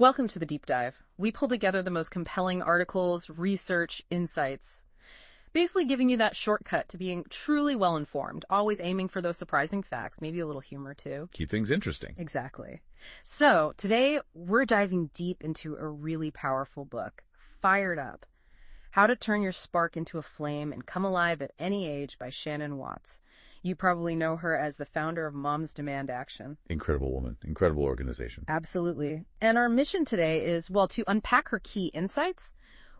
Welcome to the Deep Dive. We pull together the most compelling articles, research, insights, basically giving you that shortcut to being truly well-informed, always aiming for those surprising facts, maybe a little humor too. Keep things interesting. Exactly. So today we're diving deep into a really powerful book, Fired Up: How to Turn Your Spark into a Flame and Come Alive at Any Age by Shannon Watts. You probably know her as the founder of Moms Demand Action. Incredible woman, incredible organization. Absolutely. And our mission today is, well, to unpack her key insights.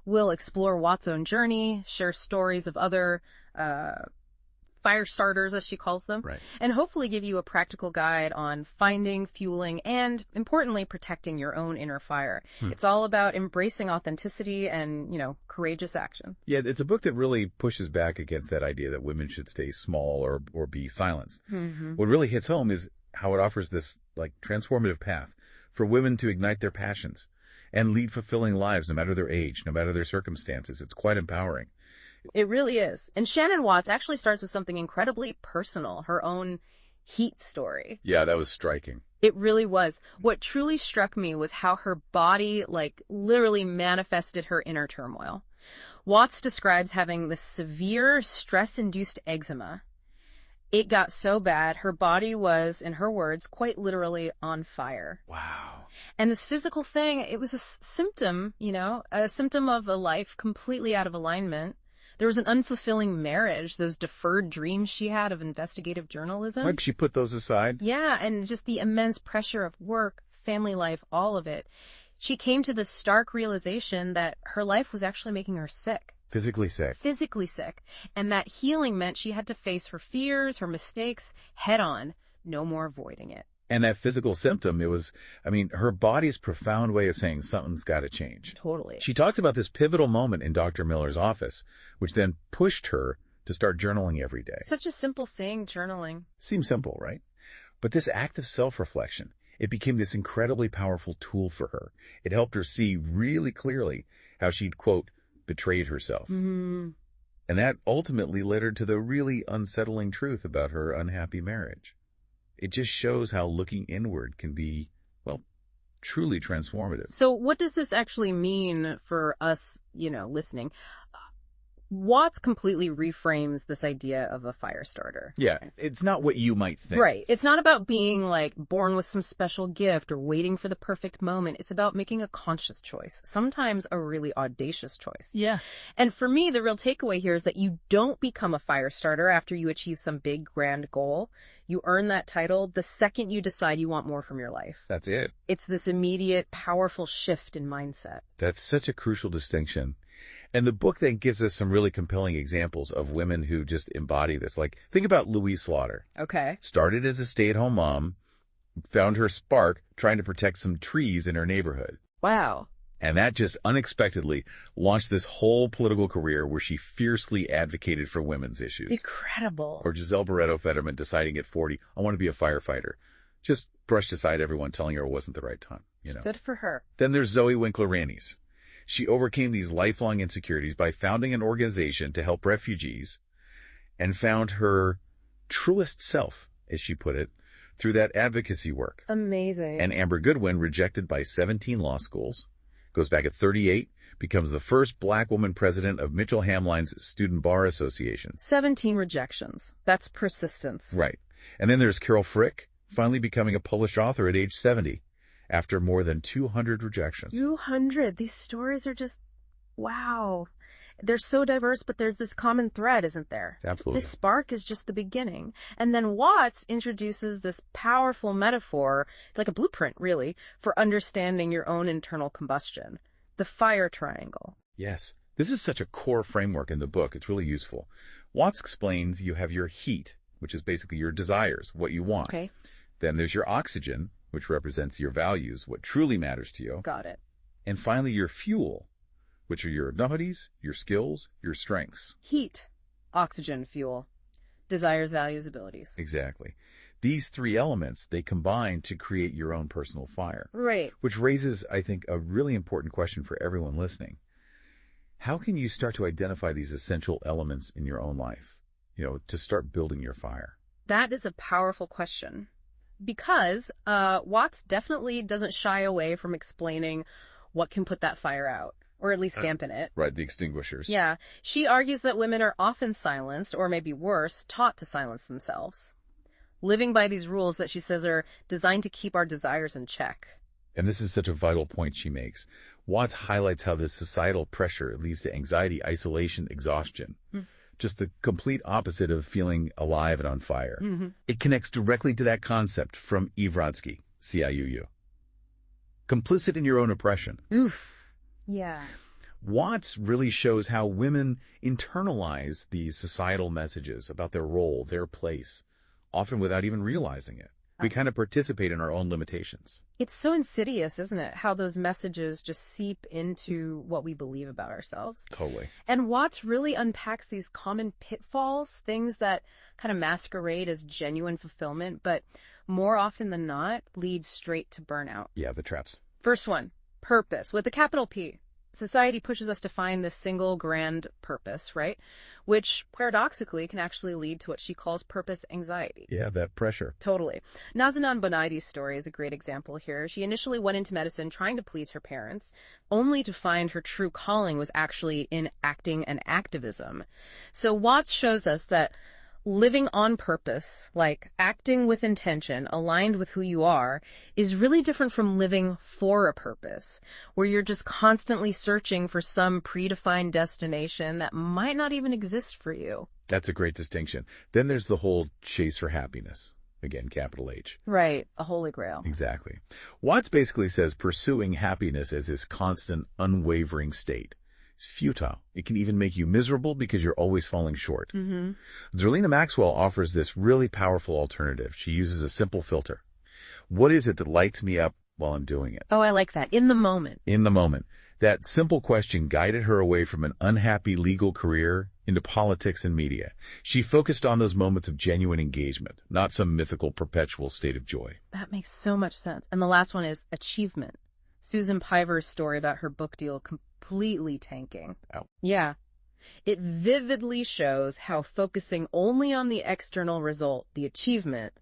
We'll explore Watts' own journey, share stories of other fire starters, as she calls them, Right. and hopefully give you a practical guide on finding, fueling, and, importantly, protecting your own inner fire. It's all about embracing authenticity and, courageous action. Yeah, it's a book that really pushes back against that idea that women should stay small or be silenced. What really hits home is how it offers this transformative path for women to ignite their passions and lead fulfilling lives no matter their age, no matter their circumstances. It's quite empowering. It really is. And Shannon Watts actually starts with something incredibly personal, her own heat story. Yeah, that was striking. It really was. What truly struck me was how her body, literally manifested her inner turmoil. Watts describes having this severe stress-induced eczema. It got so bad, her body was, in her words, quite literally on fire. Wow. And this physical thing, it was a symptom, a symptom of a life completely out of alignment. There was an unfulfilling marriage, those deferred dreams she had of investigative journalism. Like she put those aside? Yeah, and just the immense pressure of work, family life, all of it. She came to the stark realization that her life was actually making her sick. Physically sick. Physically sick. And that healing meant she had to face her fears, her mistakes, head on. No more avoiding it. And that physical symptom, her body's profound way of saying something's got to change. Totally. She talks about this pivotal moment in Dr. Miller's office, which then pushed her to start journaling every day. Such a simple thing, journaling. Seems simple, right? But this act of self-reflection, it became this incredibly powerful tool for her. It helped her see really clearly how she'd, quote, betrayed herself. Mm-hmm. And that ultimately led her to the really unsettling truth about her unhappy marriage. It just shows how looking inward can be, truly transformative. So what does this actually mean for us, listening? Watts completely reframes this idea of a fire starter. Yeah, it's not what you might think. Right. It's not about being born with some special gift or waiting for the perfect moment. It's about making a conscious choice, sometimes a really audacious choice. Yeah. And for me, the real takeaway here is that you don't become a fire starter after you achieve some big, grand goal. You earn that title the second you decide you want more from your life. That's it. It's this immediate, powerful shift in mindset. That's such a crucial distinction. And the book then gives us some really compelling examples of women who just embody this. Think about Louise Slaughter. Okay. Started as a stay-at-home mom, found her spark trying to protect some trees in her neighborhood. Wow. And that just unexpectedly launched this whole political career where she fiercely advocated for women's issues. Incredible. Or Giselle Barretto-Fetterman deciding at 40, I want to be a firefighter. Just brushed aside everyone telling her it wasn't the right time. Good for her. Then there's Zoe Winkler-Ranis. She overcame these lifelong insecurities by founding an organization to help refugees and found her truest self, as she put it, through that advocacy work. Amazing. And Amber Goodwin, rejected by 17 law schools, goes back at 38, becomes the first black woman president of Mitchell Hamline's Student Bar Association. 17 rejections. That's persistence. Right. And then there's Carol Frick, finally becoming a published author at age 70. After more than 200 rejections. 200. These stories are just, wow. They're so diverse, but there's this common thread, isn't there? Absolutely. This spark is just the beginning. And then Watts introduces this powerful metaphor, like a blueprint, really, for understanding your own internal combustion. The fire triangle. Yes. This is such a core framework in the book. It's really useful. Watts explains you have your heat, which is basically your desires, what you want. Okay. Then there's your oxygen, which represents your values, what truly matters to you. Got it. And finally, your fuel, which are your abilities, your skills, your strengths. Heat, oxygen, fuel, desires, values, abilities. Exactly. These three elements, they combine to create your own personal fire. Right. Which raises, I think, a really important question for everyone listening. How can you start to identify these essential elements in your own life, to start building your fire? That is a powerful question. Because Watts definitely doesn't shy away from explaining what can put that fire out, or at least dampen it. Right, the extinguishers. Yeah. She argues that women are often silenced, or maybe worse, taught to silence themselves, living by these rules that she says are designed to keep our desires in check. And this is such a vital point she makes. Watts highlights how this societal pressure leads to anxiety, isolation, exhaustion. Just the complete opposite of feeling alive and on fire. It connects directly to that concept from Eve Rodsky, CIUU. Complicit in your own oppression. Oof. Yeah. Watts really shows how women internalize these societal messages about their role, their place, often without even realizing it. We kind of participate in our own limitations. It's so insidious, isn't it? How those messages just seep into what we believe about ourselves. Totally. And Watts really unpacks these common pitfalls, things that kind of masquerade as genuine fulfillment, but more often than not lead straight to burnout. Yeah, the traps. First one, purpose, with a capital P. Society pushes us to find this single grand purpose, right? Which paradoxically can actually lead to what she calls purpose anxiety. Yeah, that pressure. Totally. Nazanin Bonaidi's story is a great example here. She initially went into medicine trying to please her parents, only to find her true calling was actually in acting and activism. So Watts shows us that living on purpose, like acting with intention, aligned with who you are, is really different from living for a purpose, where you're just constantly searching for some predefined destination that might not even exist for you. That's a great distinction. Then there's the whole chase for happiness. Again, capital H. Right, a holy grail. Exactly. Watts basically says pursuing happiness as this constant, unwavering state. It's futile. It can even make you miserable because you're always falling short. Zerlina Maxwell offers this really powerful alternative. She uses a simple filter. What is it that lights me up while I'm doing it? Oh, I like that. In the moment. In the moment. That simple question guided her away from an unhappy legal career into politics and media. She focused on those moments of genuine engagement, not some mythical perpetual state of joy. That makes so much sense. And the last one is achievement. Susan Piver's story about her book deal completely tanking. Ow. Yeah. It vividly shows how focusing only on the external result, the achievement,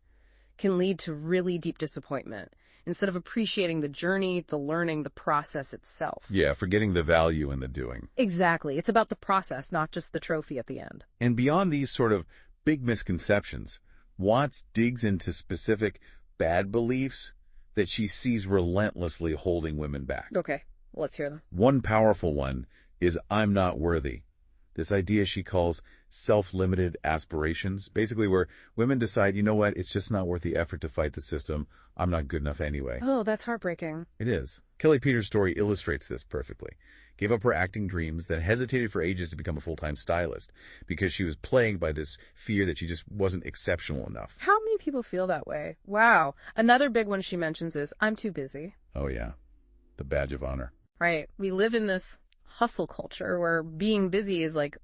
can lead to really deep disappointment instead of appreciating the journey, the learning, the process itself. Yeah, forgetting the value in the doing. Exactly. It's about the process, not just the trophy at the end. And beyond these sort of big misconceptions, Watts digs into specific bad beliefs that she sees relentlessly holding women back. Okay, let's hear them. One powerful one is I'm not worthy. This idea she calls self-limited aspirations, basically where women decide, you know what, it's just not worth the effort to fight the system. I'm not good enough anyway. Oh, that's heartbreaking. It is. Kelly Peters' story illustrates this perfectly. Gave up her acting dreams, then hesitated for ages to become a full-time stylist because she was plagued by this fear that she just wasn't exceptional enough. How many people feel that way? Wow. Another big one she mentions is, I'm too busy. Oh, yeah. The badge of honor. Right. We live in this hustle culture where being busy is like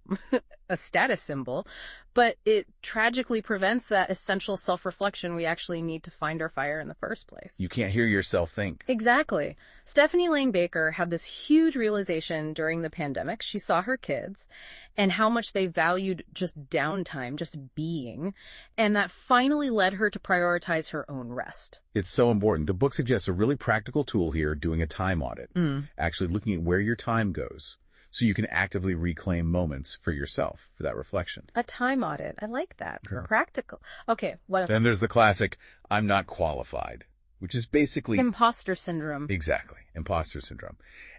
a status symbol, but it tragically prevents that essential self-reflection we actually need to find our fire in the first place. You can't hear yourself think. Exactly. Stephanie Lane Baker had this huge realization during the pandemic. She saw her kids and how much they valued just downtime, just being, and that finally led her to prioritize her own rest. It's so important. The book suggests a really practical tool here, doing a time audit. Actually looking at where your time goes so you can actively reclaim moments for yourself, for that reflection. A time audit. I like that. Sure. Practical. Okay, what if... Then there's the classic, I'm not qualified, which is basically... Imposter syndrome. Exactly. Imposter syndrome.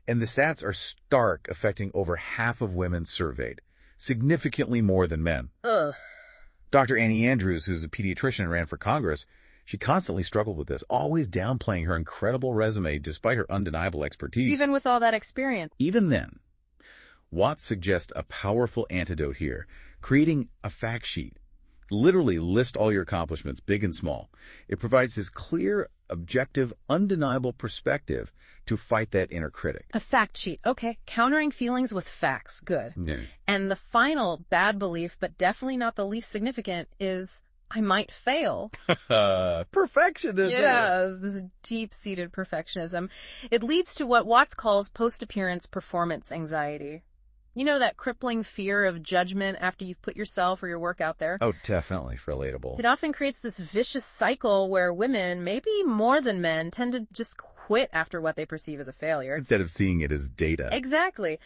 And the stats are stark, affecting over half of women surveyed, significantly more than men. Ugh. Dr. Annie Andrews, who's a pediatrician and ran for Congress, she constantly struggled with this, always downplaying her incredible resume despite her undeniable expertise. Even with all that experience. Even then, Watts suggests a powerful antidote here, creating a fact sheet. Literally list all your accomplishments, big and small. It provides this clear, objective, undeniable perspective to fight that inner critic. A fact sheet. Okay. Countering feelings with facts. Good. Yeah. And the final bad belief, but definitely not the least significant, is I might fail. Perfectionism. Yes, this deep-seated perfectionism. It leads to what Watts calls post-appearance performance anxiety. You know, that crippling fear of judgment after you've put yourself or your work out there? Oh, definitely relatable. It often creates this vicious cycle where women, maybe more than men, tend to just quit after what they perceive as a failure. Instead of seeing it as data. Exactly.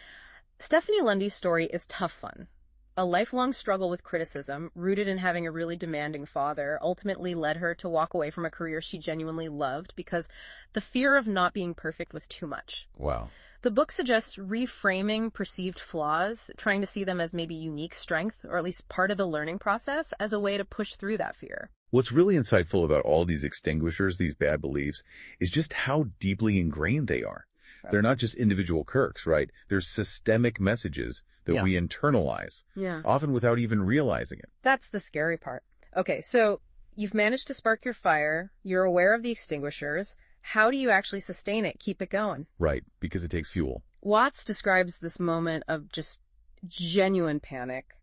Stephanie Lundy's story is tough fun. A lifelong struggle with criticism, rooted in having a really demanding father, ultimately led her to walk away from a career she genuinely loved because the fear of not being perfect was too much. Wow. The book suggests reframing perceived flaws, trying to see them as maybe unique strength, or at least part of the learning process, as a way to push through that fear. What's really insightful about all these extinguishers, these bad beliefs, is just how deeply ingrained they are. They're not just individual quirks, right? They're systemic messages that we internalize, often without even realizing it. That's the scary part. Okay, so you've managed to spark your fire. You're aware of the extinguishers. How do you actually sustain it, keep it going? Right, because it takes fuel. Watts describes this moment of just genuine panic,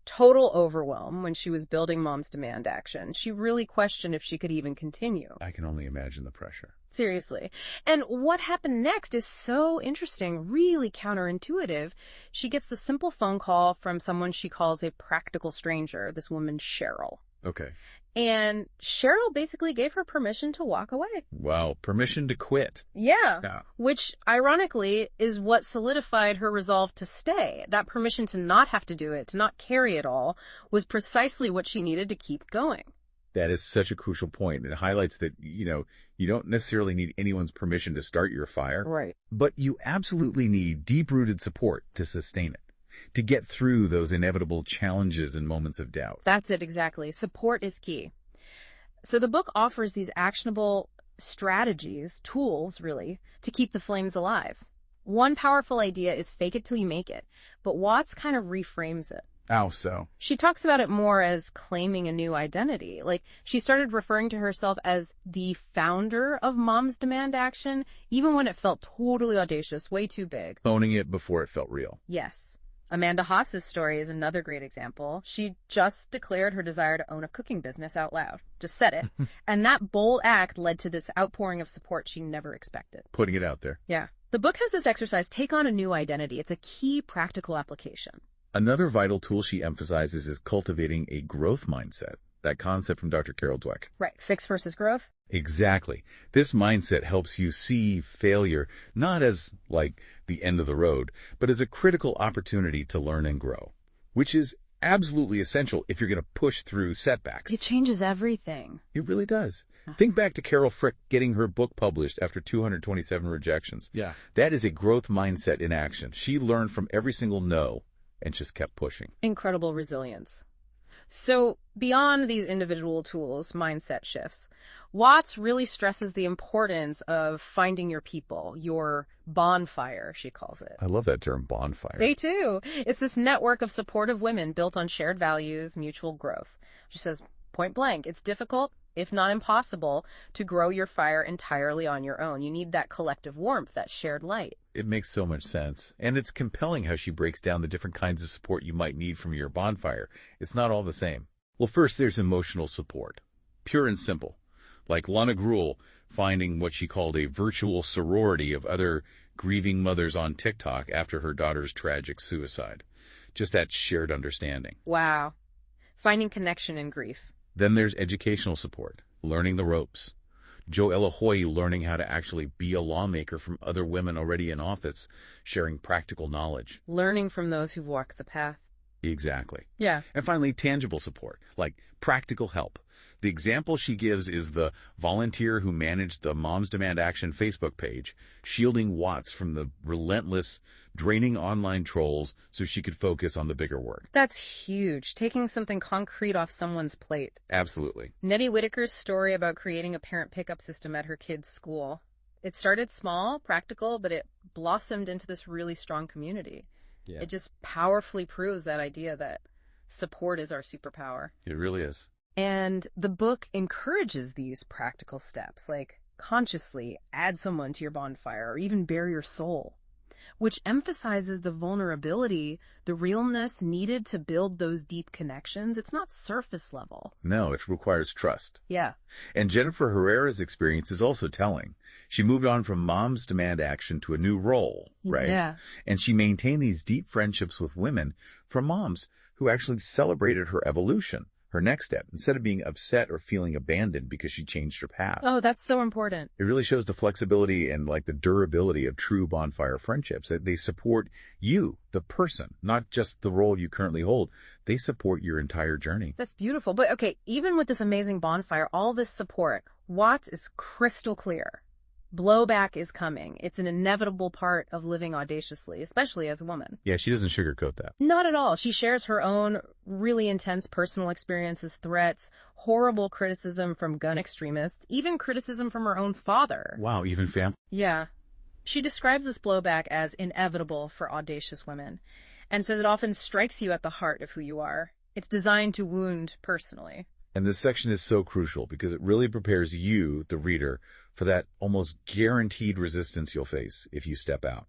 total overwhelm when she was building Mom's Demand Action. She really questioned if she could even continue. I can only imagine the pressure. Seriously. And what happened next is so interesting, really counterintuitive. She gets the simple phone call from someone she calls a practical stranger, this woman Cheryl. Okay. And Cheryl basically gave her permission to walk away. Wow, permission to quit. Yeah, which ironically is what solidified her resolve to stay. That permission to not have to do it, to not carry it all, was precisely what she needed to keep going. That is such a crucial point. It highlights that, you don't necessarily need anyone's permission to start your fire. Right. But you absolutely need deep-rooted support to sustain it, to get through those inevitable challenges and moments of doubt. That's it, exactly. Support is key. So the book offers these actionable strategies, tools, really, to keep the flames alive. One powerful idea is fake it till you make it, but Watts kind of reframes it. How so? She talks about it more as claiming a new identity. Like, she started referring to herself as the founder of Mom's Demand Action, even when it felt totally audacious, way too big. Owning it before it felt real. Yes. Amanda Haas's story is another great example. She just declared her desire to own a cooking business out loud. Just said it. And that bold act led to this outpouring of support she never expected. Putting it out there. Yeah. The book has this exercise, take on a new identity. It's a key practical application. Another vital tool she emphasizes is cultivating a growth mindset. That concept from Dr. Carol Dweck. Right. Fix versus growth. Exactly. This mindset helps you see failure not as, like, the end of the road, but as a critical opportunity to learn and grow, which is absolutely essential if you're going to push through setbacks. It changes everything. It really does. Think back to Carol Frick getting her book published after 227 rejections. Yeah. That is a growth mindset in action. She learned from every single no and just kept pushing. Incredible resilience. So beyond these individual tools, mindset shifts, Watts really stresses the importance of finding your people, your bonfire, she calls it. I love that term, bonfire. Me too. It's this network of supportive women built on shared values, mutual growth. She says, point blank, it's difficult, if not impossible, to grow your fire entirely on your own. You need that collective warmth, that shared light. It makes so much sense. And it's compelling how she breaks down the different kinds of support you might need from your bonfire. It's not all the same. Well, first, there's emotional support. Pure and simple. Like Lana Gruhl finding what she called a virtual sorority of other grieving mothers on TikTok after her daughter's tragic suicide. Just that shared understanding. Wow. Finding connection in grief. Then there's educational support, learning the ropes. Joe Elohoy learning how to actually be a lawmaker from other women already in office, sharing practical knowledge. Learning from those who've walked the path. Exactly. Yeah. And finally, tangible support, like practical help. The example she gives is the volunteer who managed the Moms Demand Action Facebook page, shielding Watts from the relentless, draining online trolls so she could focus on the bigger work. That's huge. Taking something concrete off someone's plate. Absolutely. Nettie Whitaker's story about creating a parent pickup system at her kid's school. It started small, practical, but it blossomed into this really strong community. Yeah. It just powerfully proves that idea that support is our superpower. It really is. And the book encourages these practical steps, like consciously add someone to your bonfire or even bare your soul. which emphasizes the vulnerability, the realness needed to build those deep connections. It's not surface level. No, it requires trust. Yeah. And Jennifer Herrera's experience is also telling. She moved on from mom's demand action to a new role, right? Yeah. And she maintained these deep friendships with women from moms who actually celebrated her evolution, her next step, instead of being upset or feeling abandoned because she changed her path. Oh, that's so important. It really shows the flexibility and like the durability of true bonfire friendships, that they support you, the person, not just the role you currently hold. They support your entire journey. That's beautiful. But okay, even with this amazing bonfire, all this support, Watts is crystal clear. Blowback is coming. It's an inevitable part of living audaciously, especially as a woman. Yeah, she doesn't sugarcoat that. Not at all. She shares her own really intense personal experiences, threats, horrible criticism from gun extremists, even criticism from her own father. Wow, even family. Yeah. She describes this blowback as inevitable for audacious women and says it often strikes you at the heart of who you are. It's designed to wound personally. And this section is so crucial because it really prepares you, the reader, for that almost guaranteed resistance you'll face if you step out.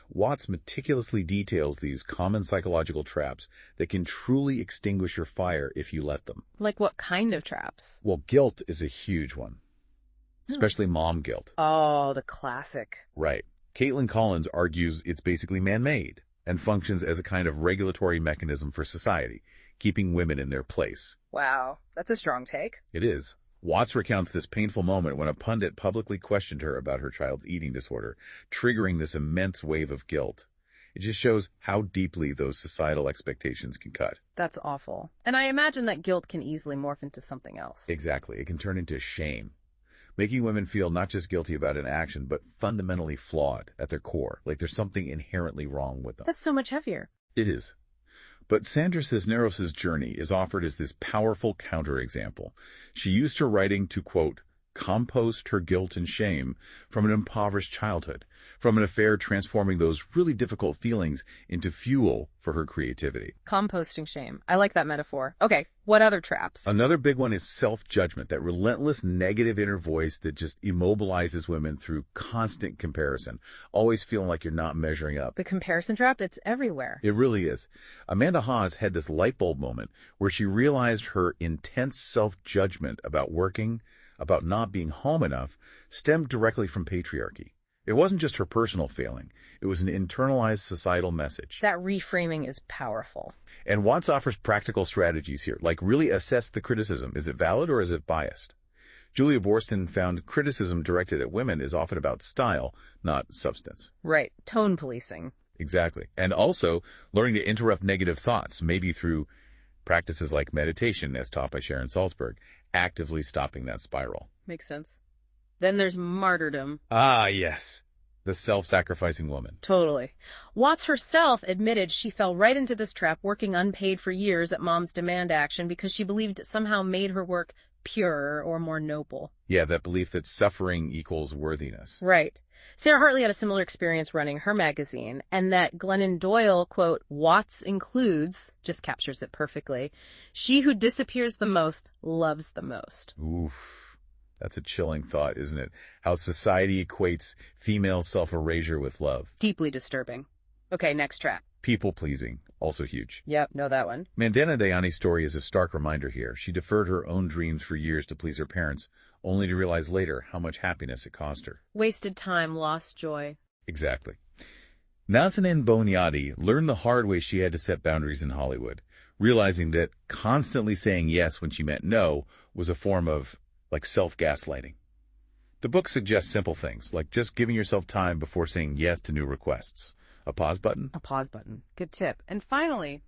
Watts meticulously details these common psychological traps that can truly extinguish your fire if you let them. Like what kind of traps? Well, guilt is a huge one, especially mom guilt. Oh, the classic. Right. Caitlin Collins argues it's basically man-made and functions as a kind of regulatory mechanism for society, keeping women in their place. Wow, that's a strong take. It is. Watts recounts this painful moment when a pundit publicly questioned her about her child's eating disorder, triggering this immense wave of guilt. It just shows how deeply those societal expectations can cut. That's awful. And I imagine that guilt can easily morph into something else. Exactly. It can turn into shame, making women feel not just guilty about an action, but fundamentally flawed at their core, like there's something inherently wrong with them. That's so much heavier. It is. But Sandra Cisneros' journey is offered as this powerful counterexample. She used her writing to, quote, compost her guilt and shame from an impoverished childhood, from an affair transforming those really difficult feelings into fuel for her creativity. Composting shame. I like that metaphor. Okay, what other traps? Another big one is self-judgment, that relentless negative inner voice that just immobilizes women through constant comparison, always feeling like you're not measuring up. The comparison trap, it's everywhere. It really is. Amanda Hawes had this light bulb moment where she realized her intense self-judgment about working, about not being home enough, stemmed directly from patriarchy. It wasn't just her personal failing. It was an internalized societal message. That reframing is powerful. And Watts offers practical strategies here, like really assess the criticism. Is it valid or is it biased? Julia Borston found criticism directed at women is often about style, not substance. Right. Tone policing. Exactly. And also learning to interrupt negative thoughts, maybe through practices like meditation, as taught by Sharon Salzberg, actively stopping that spiral. Makes sense. Then there's martyrdom. Ah, yes. The self-sacrificing woman. Totally. Watts herself admitted she fell right into this trap, working unpaid for years at mom's demand action because she believed it somehow made her work purer or more noble. Yeah, that belief that suffering equals worthiness. Right. Sarah Hartley had a similar experience running her magazine, and that Glennon Doyle, quote, Watts includes, just captures it perfectly. She who disappears the most loves the most. Oof. That's a chilling thought, isn't it? How society equates female self-erasure with love. Deeply disturbing. Okay, next trap. People-pleasing, also huge. Yep, know that one. Mandana Dayani's story is a stark reminder here. She deferred her own dreams for years to please her parents, only to realize later how much happiness it cost her. Wasted time, lost joy. Exactly. Nazanin Boniadi learned the hard way she had to set boundaries in Hollywood, realizing that constantly saying yes when she meant no was a form of self-gaslighting. The book suggests simple things, like just giving yourself time before saying yes to new requests. A pause button? A pause button. Good tip. And finally,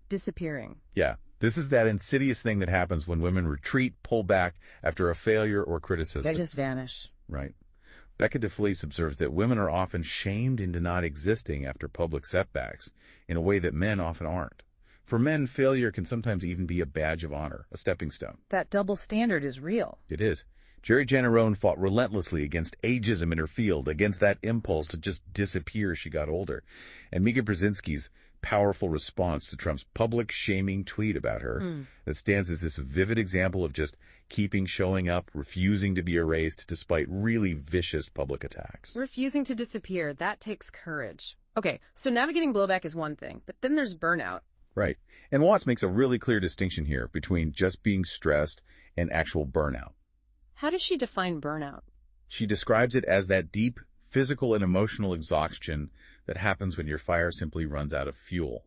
disappearing. Yeah, this is that insidious thing that happens when women retreat, pull back after a failure or criticism. They just vanish. Right. Becca DeFelice observes that women are often shamed into not existing after public setbacks in a way that men often aren't. For men, failure can sometimes even be a badge of honor, a stepping stone. That double standard is real. It is. Jerry Janarone fought relentlessly against ageism in her field, against that impulse to just disappear as she got older. And Mika Brzezinski's powerful response to Trump's public shaming tweet about her that stands as this vivid example of just keeping showing up, refusing to be erased despite really vicious public attacks. Refusing to disappear, that takes courage. Okay, so navigating blowback is one thing, but then there's burnout. Right. And Watts makes a really clear distinction here between just being stressed and actual burnout. How does she define burnout? She describes it as that deep physical and emotional exhaustion that happens when your fire simply runs out of fuel.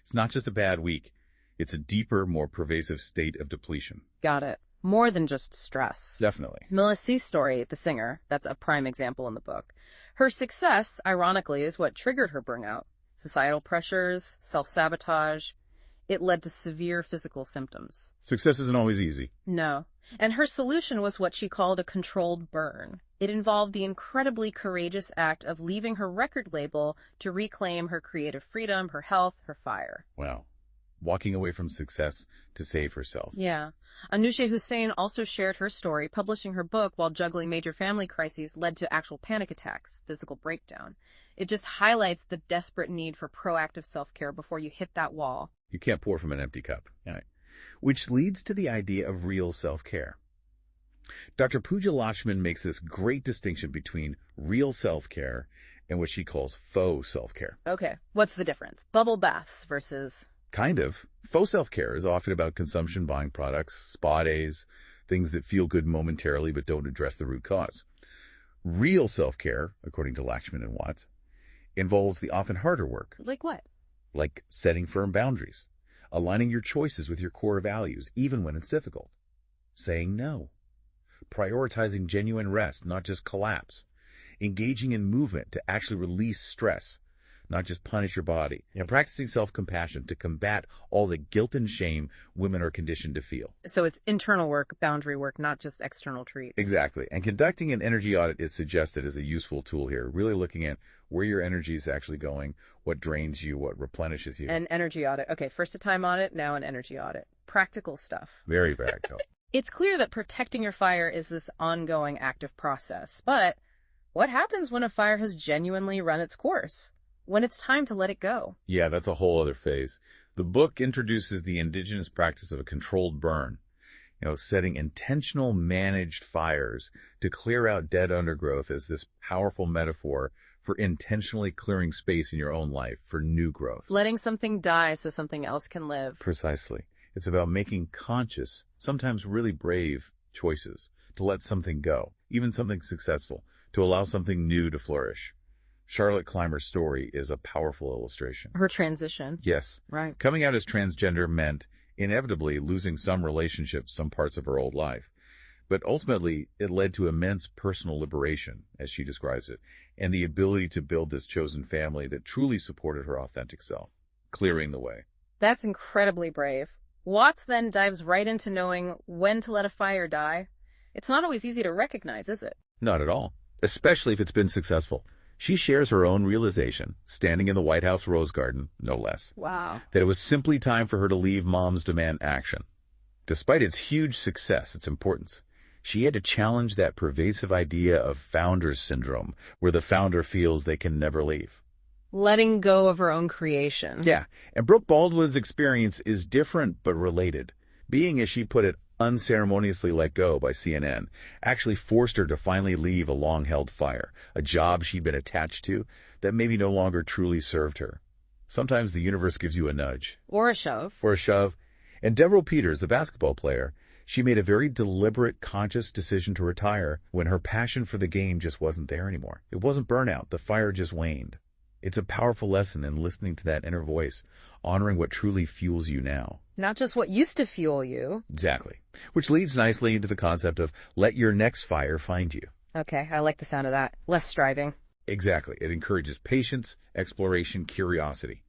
It's not just a bad week. It's a deeper, more pervasive state of depletion. Got it. More than just stress. Definitely. Melissa's story, the singer, that's a prime example in the book. Her success, ironically, is what triggered her burnout. Societal pressures, self-sabotage. It led to severe physical symptoms. Success isn't always easy. No. And her solution was what she called a controlled burn. It involved the incredibly courageous act of leaving her record label to reclaim her creative freedom, her health, her fire. Wow. Walking away from success to save herself. Yeah. Anousheh Hussain also shared her story. Publishing her book while juggling major family crises led to actual panic attacks, physical breakdown. It just highlights the desperate need for proactive self-care before you hit that wall. You can't pour from an empty cup. Right. Which leads to the idea of real self-care. Dr. Pooja Lakshman makes this great distinction between real self-care and what she calls faux self-care. Okay, what's the difference? Bubble baths versus... Kind of. Faux self-care is often about consumption buying products, spa days, things that feel good momentarily but don't address the root cause. Real self-care, according to Lakshman and Watts, involves the often harder work. Like what? Like setting firm boundaries, aligning your choices with your core values, even when it's difficult, saying no, prioritizing genuine rest, not just collapse, engaging in movement to actually release stress, not just punish your body, and practicing self-compassion to combat all the guilt and shame women are conditioned to feel. So it's internal work, boundary work, not just external treats. Exactly. And conducting an energy audit is suggested as a useful tool here, really looking at where your energy is actually going, what drains you, what replenishes you. An energy audit. Okay, first a time audit, now an energy audit. Practical stuff. Very practical. It's clear that protecting your fire is this ongoing active process. But what happens when a fire has genuinely run its course? When it's time to let it go? Yeah, that's a whole other phase. The book introduces the indigenous practice of a controlled burn, setting intentional managed fires to clear out dead undergrowth as this powerful metaphor for intentionally clearing space in your own life for new growth. Letting something die so something else can live. Precisely. It's about making conscious, sometimes really brave choices to let something go, even something successful, to allow something new to flourish. Charlotte Clymer's story is a powerful illustration. Her transition. Yes. Right. Coming out as transgender meant inevitably losing some relationships, some parts of her old life. But ultimately, it led to immense personal liberation, as she describes it, and the ability to build this chosen family that truly supported her authentic self, clearing the way. That's incredibly brave. Watts then dives right into knowing when to let a fire die. It's not always easy to recognize, is it? Not at all, especially if it's been successful. She shares her own realization, standing in the White House Rose Garden, no less. Wow. That it was simply time for her to leave Mom's demand action. Despite its huge success, its importance, she had to challenge that pervasive idea of founder's syndrome, where the founder feels they can never leave. Letting go of her own creation. Yeah, and Brooke Baldwin's experience is different but related. Being, as she put it, unceremoniously let go by CNN actually forced her to finally leave a long-held fire, a job she'd been attached to that maybe no longer truly served her. Sometimes the universe gives you a nudge. Or a shove. Or a shove. And Deverell Peters, the basketball player, she made a very deliberate, conscious decision to retire when her passion for the game just wasn't there anymore. It wasn't burnout. The fire just waned. It's a powerful lesson in listening to that inner voice, honoring what truly fuels you now. Not just what used to fuel you. Exactly. Which leads nicely into the concept of let your next fire find you. Okay, I like the sound of that. Less striving. Exactly. It encourages patience, exploration, curiosity.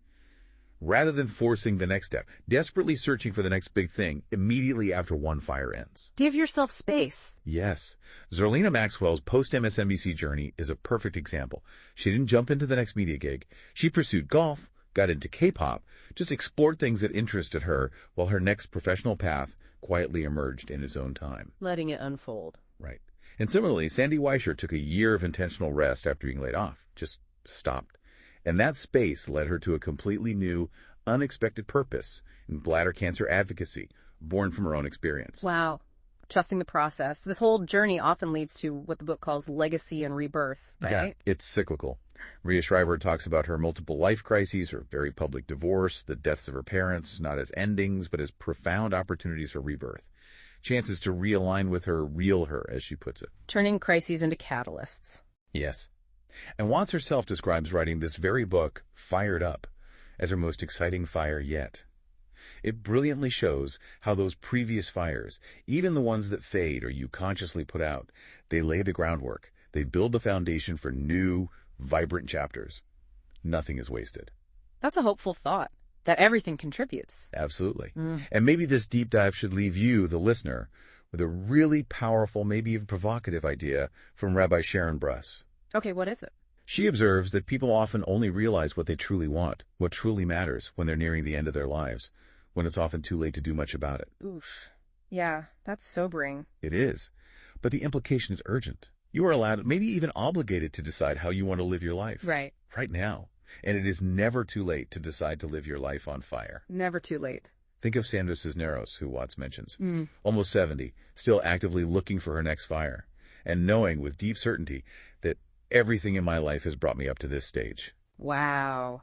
Rather than forcing the next step, desperately searching for the next big thing immediately after one fire ends. Give yourself space. Yes. Zerlina Maxwell's post-MSNBC journey is a perfect example. She didn't jump into the next media gig. She pursued golf, got into K-pop, just explored things that interested her while her next professional path quietly emerged in its own time. Letting it unfold. Right. And similarly, Sandy Weischer took a year of intentional rest after being laid off, just stopped. And that space led her to a completely new, unexpected purpose in bladder cancer advocacy, born from her own experience. Wow. Trusting the process. This whole journey often leads to what the book calls legacy and rebirth, right? Yeah, it's cyclical. Maria Shriver talks about her multiple life crises, her very public divorce, the deaths of her parents, not as endings, but as profound opportunities for rebirth. Chances to realign with her real her, as she puts it. Turning crises into catalysts. Yes. And Watts herself describes writing this very book, Fired Up, as her most exciting fire yet. It brilliantly shows how those previous fires, even the ones that fade or you consciously put out, they lay the groundwork. They build the foundation for new, vibrant chapters. Nothing is wasted. That's a hopeful thought, that everything contributes. Absolutely. And maybe this deep dive should leave you, the listener, with a really powerful, maybe even provocative idea from Rabbi Sharon Bruss. Okay, what is it? She observes that people often only realize what they truly want, what truly matters, when they're nearing the end of their lives, when it's often too late to do much about it. Oof. Yeah, that's sobering. It is. But the implication is urgent. You are allowed, maybe even obligated, to decide how you want to live your life. Right. Right now. And it is never too late to decide to live your life on fire. Never too late. Think of Sandra Cisneros, who Watts mentions. Almost 70, still actively looking for her next fire, and knowing with deep certainty that everything in my life has brought me up to this stage. Wow.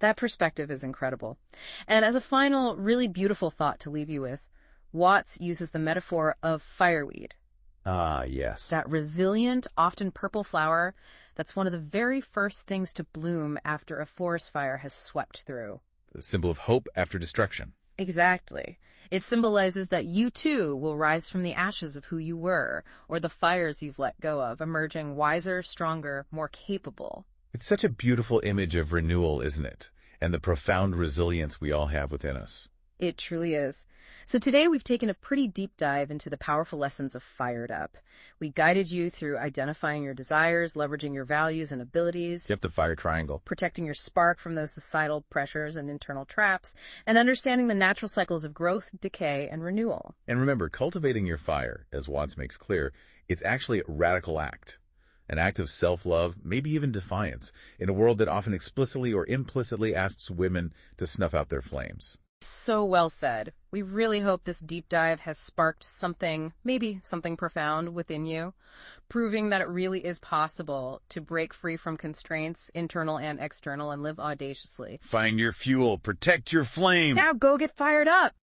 That perspective is incredible. And as a final, really beautiful thought to leave you with, Watts uses the metaphor of fireweed. Ah, yes. That resilient, often purple flower that's one of the very first things to bloom after a forest fire has swept through. The symbol of hope after destruction. Exactly. It symbolizes that you too will rise from the ashes of who you were, or the fires you've let go of, emerging wiser, stronger, more capable. It's such a beautiful image of renewal, isn't it? And the profound resilience we all have within us. It truly is. So today we've taken a pretty deep dive into the powerful lessons of Fired Up. We guided you through identifying your desires, leveraging your values and abilities. Yep, the fire triangle. Protecting your spark from those societal pressures and internal traps, and understanding the natural cycles of growth, decay, and renewal. And remember, cultivating your fire, as Watts makes clear, it's actually a radical act. An act of self-love, maybe even defiance, in a world that often explicitly or implicitly asks women to snuff out their flames. So well said. We really hope this deep dive has sparked something, maybe something profound within you, proving that it really is possible to break free from constraints, internal and external, and live audaciously. Find your fuel, protect your flame. Now go get fired up!